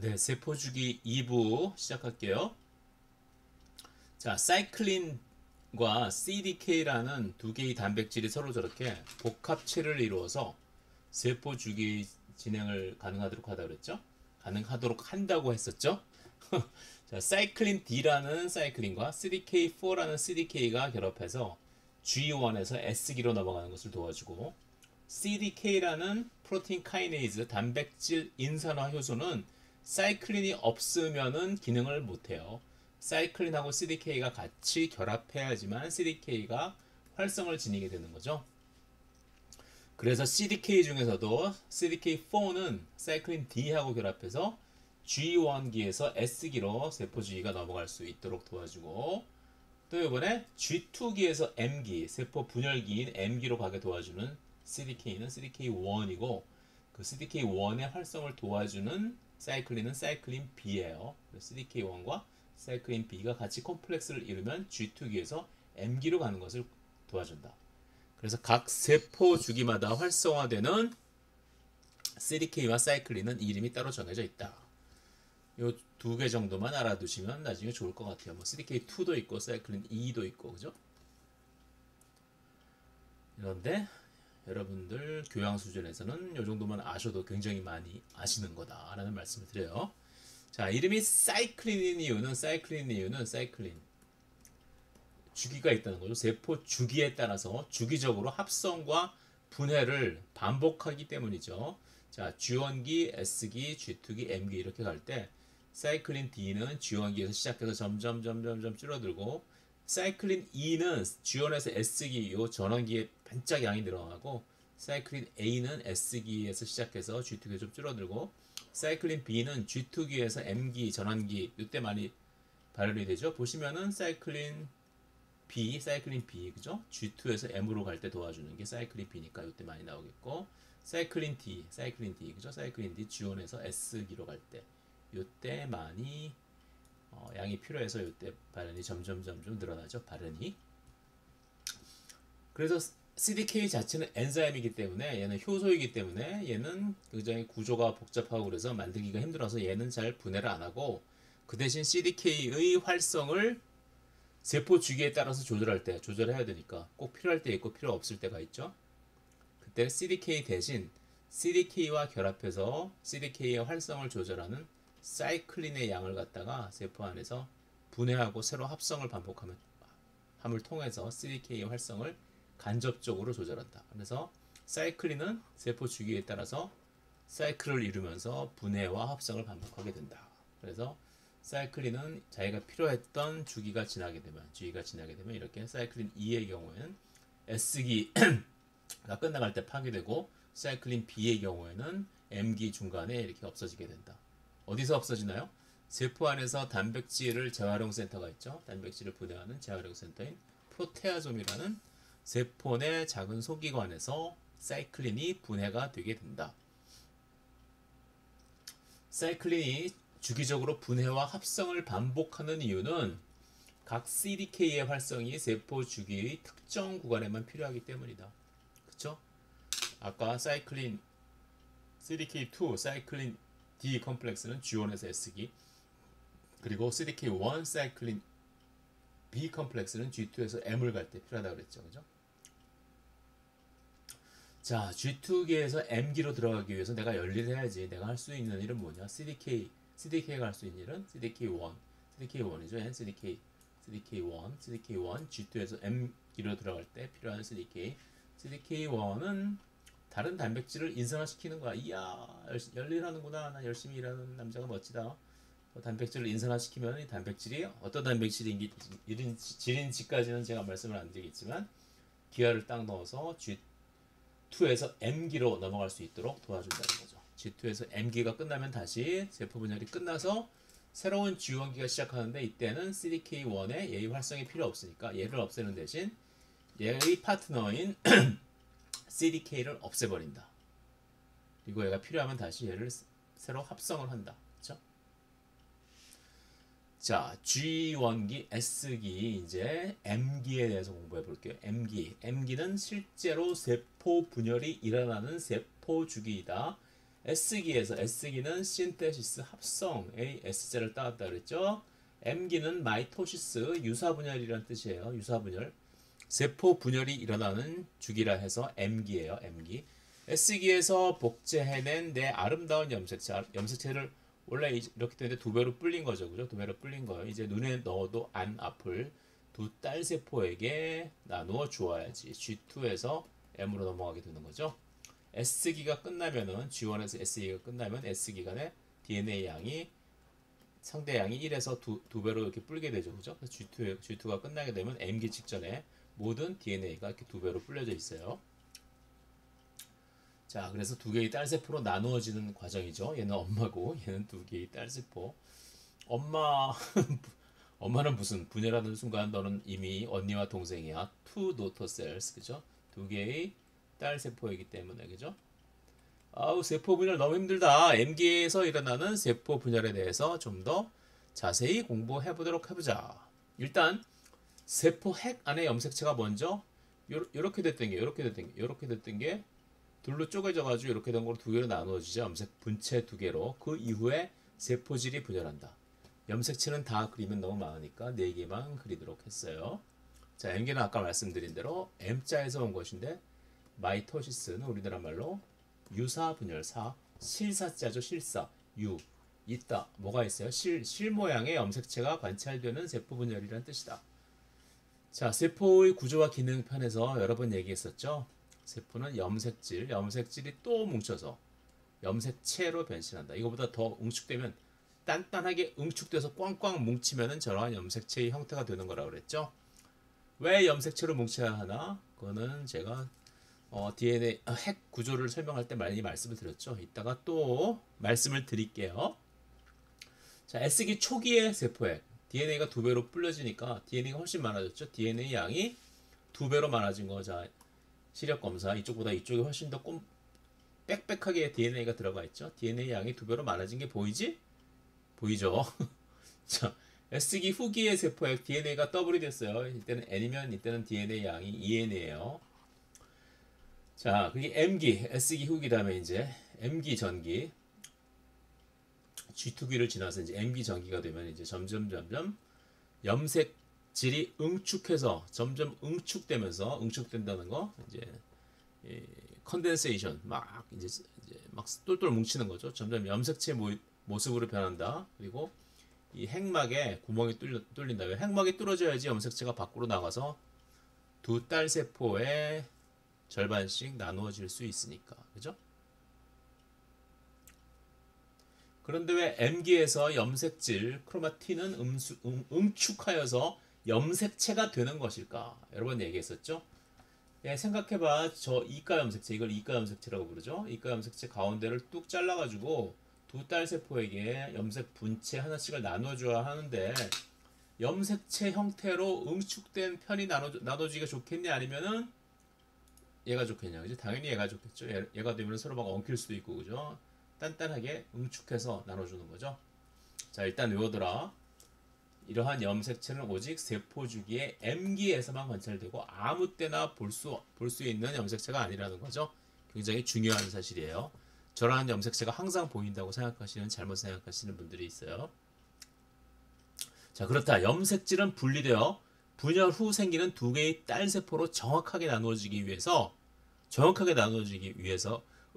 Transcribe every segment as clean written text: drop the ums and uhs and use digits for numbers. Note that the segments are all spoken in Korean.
네, 세포주기 2부 시작할게요. 자, 사이클린과 CDK라는 두 개의 단백질이 서로 저렇게 복합체를 이루어서 세포주기 진행을 가능하도록 하다 그랬죠? 가능하도록 한다고 했었죠? 자, 사이클린 D라는 사이클린과 CDK4라는 CDK가 결합해서 G1에서 S기로 넘어가는 것을 도와주고 CDK라는 프로틴 카이네이즈 단백질 인산화 효소는 사이클린이 없으면은 기능을 못해요. 사이클린하고 CDK가 같이 결합해야지만 CDK가 활성을 지니게 되는 거죠. 그래서 CDK 중에서도 CDK4는 사이클린 D하고 결합해서 G1기에서 S기로 세포주기가 넘어갈 수 있도록 도와주고, 또 이번에 G2기에서 M기, 세포 분열기인 M기로 가게 도와주는 CDK는 CDK1이고, 그 CDK1의 활성을 도와주는 사이클린은 사이클린 B예요. CDK1과 사이클린 B가 같이 콤플렉스를 이루면 G2기에서 M기로 가는 것을 도와준다. 그래서 각 세포 주기마다 활성화되는 CDK와 사이클린은 이름이 따로 정해져 있다. 요 두 개 정도만 알아두시면 나중에 좋을 것 같아요. 뭐 CDK2도 있고 사이클린 E도 있고, 그죠? 그런데 여러분들 교양 수준에서는 요 정도만 아셔도 굉장히 많이 아시는 거다라는 말씀을 드려요. 자, 이름이 사이클린인 이유는 사이클린 주기가 있다는 거죠. 세포 주기에 따라서 주기적으로 합성과 분해를 반복하기 때문이죠. 자, G1기, S기, G2기, M기 이렇게 갈 때 사이클린 D는 G1기에서 시작해서 점점 줄어들고, 사이클린 E는 G1에서 S기 요 전원기에 반짝 양이 늘어나고, 사이클린 A는 S기에서 시작해서 G2기에 좀 줄어들고, 사이클린 B는 G2기에서 M기 전원기 이때 많이 발현이 되죠. 보시면은 사이클린 B, 그죠? G2에서 M으로 갈 때 도와주는 게 사이클린 B니까 이때 많이 나오겠고, 사이클린 D, 그죠? 사이클린 D G1에서 S기로 갈 때 이때 많이 양이 필요해서 이때 발현이 점점 늘어나죠. 발현이. 그래서 CDK 자체는 엔자임이기 때문에, 얘는 효소이기 때문에 얘는 굉장히 구조가 복잡하고 그래서 만들기가 힘들어서 얘는 잘 분해를 안 하고, 그 대신 CDK의 활성을 세포 주기에 따라서 조절해야 되니까 꼭 필요할 때 있고 필요 없을 때가 있죠. 그때 CDK 대신 CDK와 결합해서 CDK의 활성을 조절하는 사이클린의 양을 갖다가 세포 안에서 분해하고 새로 합성을 반복하면 함을 통해서 CDK의 활성을 간접적으로 조절한다. 그래서 사이클린은 세포 주기에 따라서 사이클을 이루면서 분해와 합성을 반복하게 된다. 그래서 사이클린은 자기가 필요했던 주기가 지나게 되면 이렇게 사이클린 E의 경우에는 S기가 끝나갈 때 파괴되고, 사이클린 B의 경우에는 M기 중간에 이렇게 없어지게 된다. 어디서 없어지나요? 세포 안에서 단백질을 재활용 센터가 있죠. 단백질을 분해하는 재활용 센터인 프로테아솜이라는 세포 내 작은 소기관에서 사이클린이 분해가 되게 된다. 사이클린이 주기적으로 분해와 합성을 반복하는 이유는 각 CDK의 활성이 세포 주기의 특정 구간에만 필요하기 때문이다. 그쵸? 아까 사이클린 CDK2, 사이클린 D 컴플렉스는 G1에서 S기, 그리고 CDK1, 사이클린 B 컴플렉스는 G2에서 M을 갈 때 필요하다고 그랬죠. 그죠? 자, G2기에서 M기로 들어가기 위해서 내가 열일해야지. 내가 할 수 있는 일은 뭐냐? CDK가 할 수 있는 일은 CDK1이죠. CDK1, G2에서 M기로 들어갈 때 필요한 CDK1은 다른 단백질을 인산화시키는 거야. 이야, 열일하는구나. 나 열심히 일하는 남자가 멋지다. 단백질을 인산화시키면 이 단백질이 어떤 단백질인지 지린지까지는 제가 말씀을 안 드리겠지만, 기하를 딱 넣어서 G2에서 M기로 넘어갈 수 있도록 도와준다는 거죠. G2에서 M기가 끝나면 다시 세포 분열이 끝나서 새로운 G1기가 시작하는데, 이때는 CDK1의 얘의 활성이 필요 없으니까 얘를 없애는 대신 얘의 파트너인 CDK를 없애버린다. 그리고 얘가 필요하면 다시 얘를 새로 합성을 한다. 그렇죠? 자, G1기, S기, 이제 M기에 대해서 공부해 볼게요. M기는 실제로 세포 분열이 일어나는 세포 주기이다. S기에서 S기는 신테시스 합성의 S자를 따왔다 그랬죠. M기는 마이토시스 유사분열이란 뜻이에요. 유사분열. 세포 분열이 일어나는 주기라 해서 M기예요. M기. S기에서 복제해낸 내 아름다운 염색체. 염색체를 원래 이렇게 되는데 두 배로 불린 거죠. 그죠? 두 배로 불린 거예요. 이제 눈에 넣어도 안 아플 두 딸 세포에게 나누어 주어야지. G2에서 M으로 넘어가게 되는 거죠. S기가 끝나면은 G1에서 S기가 끝나면 S기간에 DNA 양이 상대 양이 1에서 두 배로 이렇게 불게 되죠. 그죠? G2가 끝나게 되면 M기 직전에 모든 DNA가 이렇게 두 배로 불려져 있어요. 자, 그래서 두 개의 딸 세포로 나누어지는 과정이죠. 얘는 엄마고 얘는 두 개의 딸 세포. 엄마는 무슨 분열하는 순간 너는 이미 언니와 동생이야. Two daughter cells. 그죠? 두 개의 딸 세포이기 때문에. 그죠? 아우, 세포 분열 너무 힘들다. M기에서 일어나는 세포 분열에 대해서 좀 더 자세히 공부해 보도록 해보자. 일단 세포 핵 안에 염색체가 먼저 요렇게 됐던 게 요렇게 됐던 게 둘로 쪼개져 가지고 이렇게 된 거로 두 개로 나누어지죠. 염색 분체 두 개로. 그 이후에 세포질이 분열한다. 염색체는 다 그리면 너무 많으니까 4개만 그리도록 했어요. 자, M기는 아까 말씀드린 대로 M자에서 온 것인데 마이토시스는 우리나라 말로 유사분열사, 실사자죠. 실사, 유, 있다. 뭐가 있어요? 실 모양의 염색체가 관찰되는 세포분열이란 뜻이다. 자, 세포의 구조와 기능 편에서 여러 번 얘기했었죠. 세포는 염색질이 또 뭉쳐서 염색체로 변신한다. 이거보다 더 응축되면 단단하게 응축돼서 꽝꽝 뭉치면은 저러한 염색체의 형태가 되는 거라고 그랬죠. 왜 염색체로 뭉쳐야 하나? 그거는 제가 DNA 핵 구조를 설명할 때 많이 말씀을 드렸죠. 이따가 또 말씀을 드릴게요. 자, S기 초기의 세포핵 DNA가 두 배로 불려지니까 DNA가 훨씬 많아졌죠. DNA 양이 두 배로 많아진 거. 자, 시력 검사 이쪽보다 이쪽이 훨씬 더 빽빽하게 DNA가 들어가 있죠. DNA 양이 두 배로 많아진 게 보이지? 보이죠? 자, S기 후기의 세포에 DNA가 더블이 됐어요. 이때는 N이면 이때는 DNA 양이 2N이에요. 자, 그게 M기, S기 후기 다음에 이제 M기 전기, G2기를 지나서 이제 M기 전기가 되면 이제 점점 염색질이 응축해서 점점 응축된다는 거 이제 컨덴세이션 막 이제 막 똘똘 뭉치는 거죠. 점점 염색체 모습으로 변한다. 그리고 이 핵막에 구멍이 뚫린다. 왜 핵막이 뚫어져야지 염색체가 밖으로 나가서 두 딸 세포의 절반씩 나누어질 수 있으니까. 그죠? 그런데 왜 M기에서 염색질 크로마틴은 응축하여서 염색체가 되는 것일까? 여러 번 얘기했었죠. 예, 생각해봐. 저 이가 염색체, 이걸 이가 염색체라고 부르죠. 이가 염색체 가운데를 뚝 잘라가지고 두 딸 세포에게 염색 분체 하나씩을 나눠줘야 하는데 염색체 형태로 응축된 편이 나눠지기가 좋겠냐 아니면은 얘가 좋겠냐. 그죠? 당연히 얘가 좋겠죠. 얘가 되면 서로 막 엉킬 수도 있고 그죠? 단단하게 응축해서 나눠주는 거죠. 자, 일단 외워둬라. 이러한 염색체는 오직 세포 주기의 M기에서만 관찰되고 아무 때나 볼 수 있는 염색체가 아니라는 거죠. 굉장히 중요한 사실이에요. 저러한 염색체가 항상 보인다고 잘못 생각하시는 분들이 있어요. 자, 그렇다. 염색질은 분리되어 분열 후 생기는 두 개의 딸 세포로 정확하게 나누어지기 위해서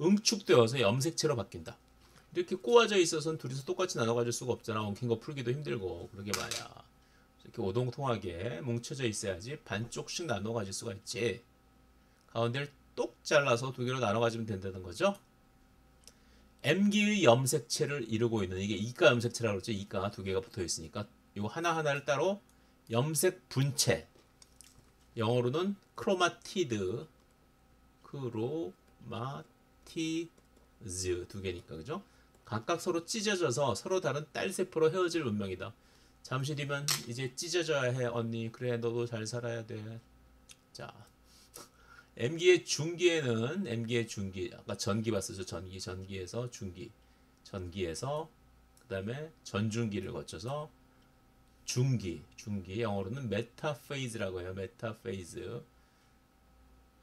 응축되어서 염색체로 바뀐다. 이렇게 꼬아져 있어서는 둘이서 똑같이 나눠 가질 수가 없잖아. 엉킨 거 풀기도 힘들고 그러게 말이야. 이렇게 오동통하게 뭉쳐져 있어야지 반쪽씩 나눠 가질 수가 있지. 가운데를 똑 잘라서 두 개로 나눠 가지면 된다는 거죠. M기의 염색체를 이루고 있는 이게 이가 염색체라고 그러죠. 이가 두 개가 붙어 있으니까 이 하나하나를 따로 염색 분체, 영어로는 크로마티드, 두 개니까 그죠? 각각 서로 찢어져서 서로 다른 딸 세포로 헤어질 운명이다. 잠시 뒤면 이제 찢어져야 해 언니. 그래 너도 잘 살아야 돼. 자, M기의 중기 아까 전기 봤었죠. 전기에서 전기에서 그 다음에 전중기를 거쳐서 중기 영어로는 메타페이즈라고 해요. 메타페이즈.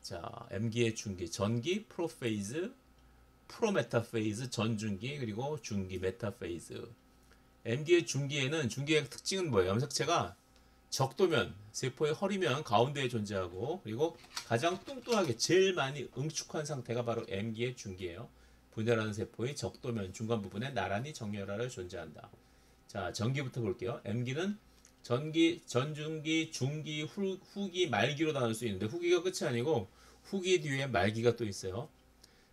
자, M기의 중기 전기 프로페이즈 프로메타페이즈 전중기 그리고 중기 메타페이즈. M기의 중기에는 중기의 특징은 뭐예요? 염색체가 적도면 세포의 허리면 가운데에 존재하고 그리고 가장 뚱뚱하게 제일 많이 응축한 상태가 바로 M기의 중기예요. 분열하는 세포의 적도면 중간 부분에 나란히 정렬하여 존재한다. 자, 전기부터 볼게요. M기는 전기, 전중기, 중기, 후기, 말기로 나눌 수 있는데 후기가 끝이 아니고 후기 뒤에 말기가 또 있어요.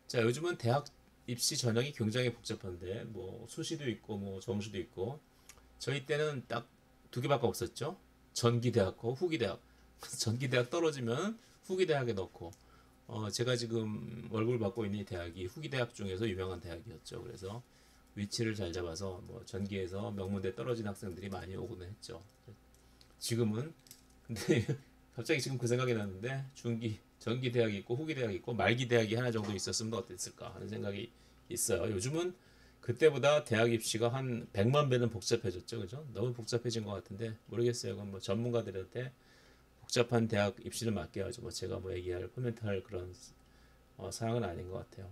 자, 요즘은 대학 입시 전형이 굉장히 복잡한데 뭐 수시도 있고 뭐 정시도 있고 저희 때는 딱 두 개밖에 없었죠. 전기대학과 후기대학. 전기대학 떨어지면 후기대학에 넣고 제가 지금 월급을 받고 있는 이 대학이 후기대학 중에서 유명한 대학이었죠. 그래서 위치를 잘 잡아서 뭐 전기에서 명문대 떨어진 학생들이 많이 오고는 했죠. 지금은 근데 갑자기 지금 그 생각이 났는데 전기 대학이 있고 후기 대학이 있고 말기 대학이 하나 정도 있었으면 어땠을까 하는 생각이 있어요. 요즘은 그때보다 대학 입시가 한 100만 배는 복잡해졌죠. 그죠? 너무 복잡해진 것 같은데 모르겠어요. 그건 뭐 전문가들한테 복잡한 대학 입시를 맡겨야죠. 뭐 제가 뭐 얘기할 코멘트할 그런 사항은 아닌 것 같아요.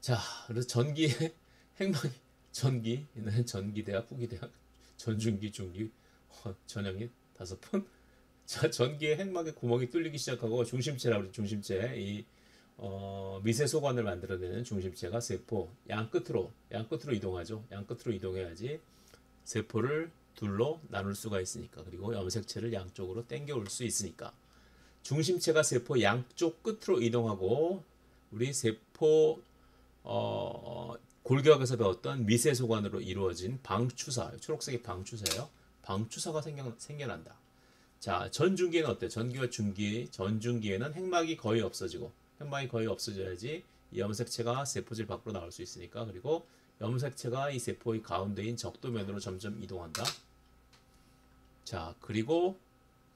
자, 그래서 전기의 핵막이 전기는 전기대학, 후기대학, 전중기, 중기 전형이 5번. 자, 전기의 핵막에 구멍이 뚫리기 시작하고 중심체라고 그러죠. 중심체 이 미세 소관을 만들어내는 중심체가 세포 양끝으로 이동하죠. 양끝으로 이동해야지 세포를 둘로 나눌 수가 있으니까 그리고 염색체를 양쪽으로 당겨올 수 있으니까 중심체가 세포 양쪽 끝으로 이동하고 우리 세포 골격에서 배웠던 미세 소관으로 이루어진 방추사 초록색이 방추사예요. 방추사가 생겨난다. 자, 전중기에는 어때? 전기와 중기, 전중기에는 핵막이 거의 없어지고 핵막이 거의 없어져야지 이 염색체가 세포질 밖으로 나올 수 있으니까 그리고 염색체가 이 세포의 가운데인 적도면으로 점점 이동한다. 자, 그리고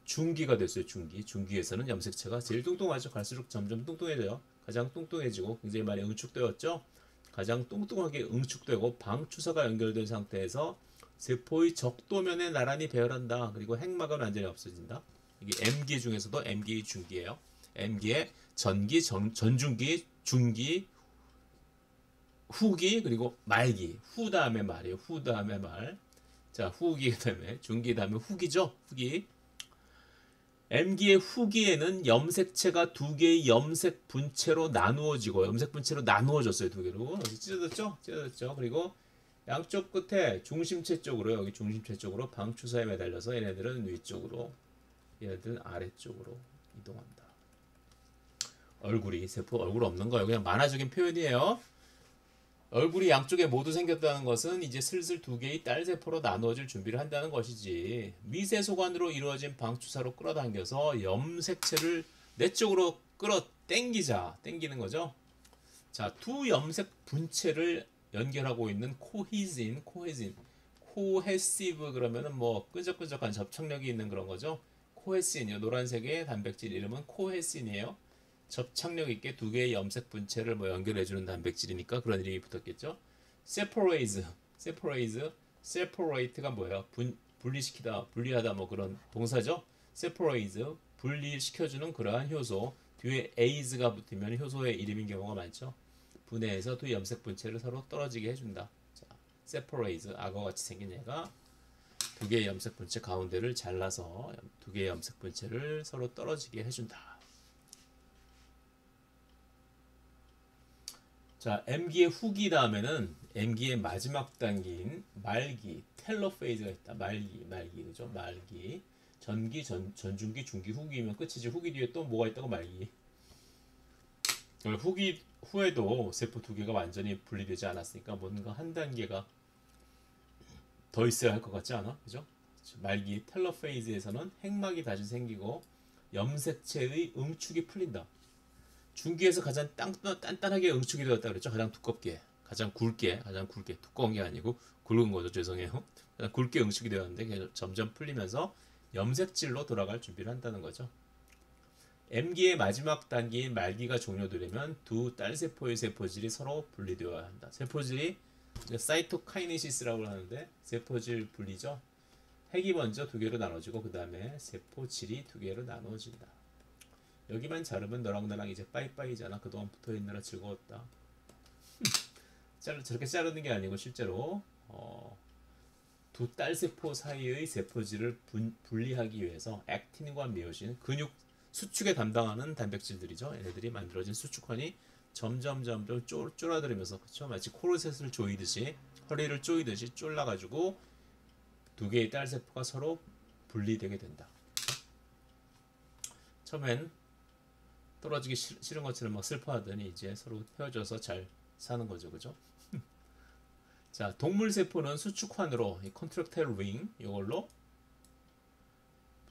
중기가 됐어요. 중기에서는 염색체가 제일 뚱뚱하죠. 갈수록 점점 뚱뚱해져요. 가장 뚱뚱해지고 굉장히 많이 응축되었죠. 가장 뚱뚱하게 응축되고 방추사가 연결된 상태에서 세포의 적도면에 나란히 배열한다. 그리고 핵막은 완전히 없어진다. 이게 M기 중에서도 M기 중기예요. M기에 전기, 전중기, 중기, 후기 그리고 말기. 후 다음에 말이에요. 후 다음에 말. 자, 후기 다음에 중기 다음에 후기죠. 후기. M기의 후기에는 염색체가 두 개의 염색 분체로 나누어지고 염색 분체로 나누어졌어요. 두 개로. 찢어졌죠? 찢어졌죠. 그리고 양쪽 끝에 중심체 쪽으로 여기 중심체 쪽으로 방추사에 매달려서 얘네들은 위쪽으로 얘네들은 아래쪽으로 이동한다. 얼굴이 세포 얼굴 없는 거예요. 그냥 만화적인 표현이에요. 얼굴이 양쪽에 모두 생겼다는 것은 이제 슬슬 두 개의 딸세포로 나누어질 준비를 한다는 것이지. 미세소관으로 이루어진 방추사로 끌어당겨서 염색체를 내 쪽으로 당기는 거죠. 자, 두 염색 분체를 연결하고 있는 코헤시브 그러면은 뭐 끈적끈적한 접착력이 있는 그런 거죠. 코헤신이요. 노란색의 단백질 이름은 코헤신이에요. 접착력 있게 두 개의 염색 분체를 뭐 연결해주는 단백질이니까 그런 이름이 붙었겠죠. separate가 뭐예요? 분리시키다, 분리하다 뭐 그런 동사죠. separate, 분리시켜주는 그러한 효소. 뒤에 aes가 붙으면 효소의 이름인 경우가 많죠. 분해해서 두 염색 분체를 서로 떨어지게 해준다. 자, separate, 악어같이 생긴 얘가 두 개의 염색 분체 가운데를 잘라서 두 개의 염색 분체를 서로 떨어지게 해준다. 자, M기의 후기 다음에는 M기의 마지막 단계인 말기, 텔로페이즈가 있다. 말기, 그죠? 말기. 전기, 전중기, 중기, 후기면 끝이지. 후기 뒤에 또 뭐가 있다고 말기. 후기 후에도 세포 두 개가 완전히 분리되지 않았으니까 뭔가 한 단계가 더 있어야 할 것 같지 않아? 그죠? 말기, 텔로페이즈에서는 핵막이 다시 생기고 염색체의 응축이 풀린다. 중기에서 가장 단단하게 응축이 되었다 그랬죠. 가장 두껍게, 가장 굵게 두꺼운 게 아니고 굵은 거죠. 죄송해요. 가장 굵게 응축이 되었는데 점점 풀리면서 염색질로 돌아갈 준비를 한다는 거죠. M기의 마지막 단계인 말기가 종료되려면 두 딸세포의 세포질이 서로 분리되어야 한다. 세포질이 사이토카이네시스라고 하는데 세포질 분리죠. 핵이 먼저 두 개로 나눠지고 그 다음에 세포질이 두 개로 나눠진다. 여기만 자르면 너랑 나랑 이제 빠이빠이잖아. 그동안 붙어있느라 즐거웠다. 저렇게 자르는 게 아니고 실제로 두 딸세포 사이의 세포질을 분리하기 위해서 액틴과 미오신, 근육 수축에 담당하는 단백질들이죠. 얘네들이 만들어진 수축환이 점점 쫄아들면서, 그쵸? 마치 코르셋을 조이듯이, 허리를 조이듯이 쫄라가지고 두 개의 딸세포가 서로 분리되게 된다. 처음엔 떨어지기 싫은 것처럼 막 슬퍼하더니 이제 서로 헤어져서 잘 사는 거죠, 그죠? 자, 동물 세포는 수축환으로 이 컨트랙타일 링 이걸로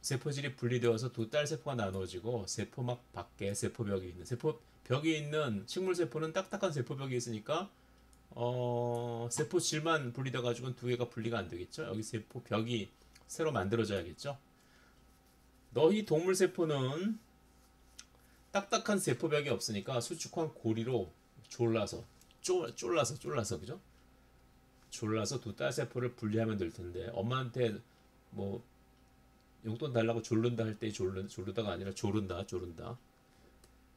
세포질이 분리되어서 두 딸 세포가 나누어지고 세포막 밖에 세포벽이 있는, 세포벽이 있는 식물 세포는 딱딱한 세포벽이 있으니까 세포질만 분리돼 가지고는 두 개가 분리가 안 되겠죠. 여기 세포벽이 새로 만들어져야겠죠. 너희 동물 세포는 딱딱한 세포벽이 없으니까 수축환 고리로 쫄라서 그죠? 졸라서 두 딸 세포를 분리하면 될 텐데, 엄마한테 뭐 용돈 달라고 졸른다 할 때 졸르다가 아니라 조른다.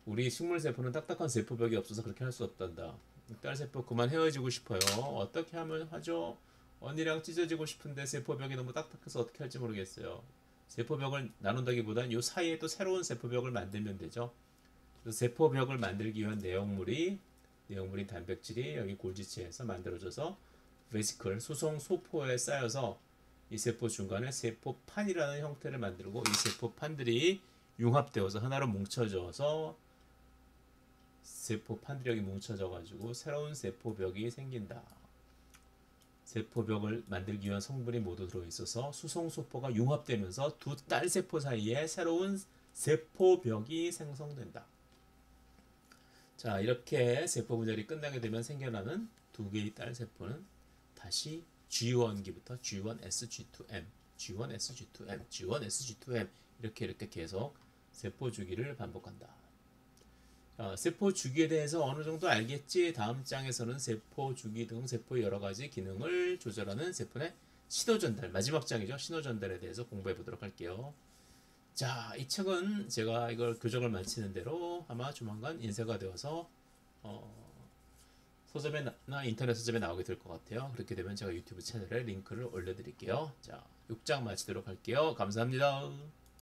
우리 식물 세포는 딱딱한 세포벽이 없어서 그렇게 할 수 없단다. 딸 세포 그만 헤어지고 싶어요. 어떻게 하면 하죠? 언니랑 찢어지고 싶은데 세포벽이 너무 딱딱해서 어떻게 할지 모르겠어요. 세포벽을 나눈다기보단 요 사이에 또 새로운 세포벽을 만들면 되죠. 그래서 세포벽을 만들기 위한 내용물이 단백질이 여기 골지체에서 만들어져서 베시클 수송 소포에 쌓여서 이 세포 중간에 세포판이라는 형태를 만들고, 이 세포판들이 융합되어서 하나로 뭉쳐져서 세포판들이 여기 뭉쳐져 가지고 새로운 세포벽이 생긴다. 세포벽을 만들기 위한 성분이 모두 들어있어서 수송소포가 융합되면서 두 딸 세포 사이에 새로운 세포벽이 생성된다. 자, 이렇게 세포 분열이 끝나게 되면 생겨나는 두 개의 딸 세포는 다시 G1기부터 G1, SG2M, G1, SG2M, G1, SG2M 이렇게 계속 세포 주기를 반복한다. 세포 주기에 대해서 어느 정도 알겠지? 다음 장에서는 세포 주기 등 세포의 여러 가지 기능을 조절하는 세포 내 신호 전달, 마지막 장이죠. 신호 전달에 대해서 공부해 보도록 할게요. 자, 이 책은 제가 이걸 교정을 마치는 대로 아마 조만간 인쇄가 되어서 서점이나 인터넷 서점에 나오게 될 것 같아요. 그렇게 되면 제가 유튜브 채널에 링크를 올려드릴게요. 자, 6장 마치도록 할게요. 감사합니다.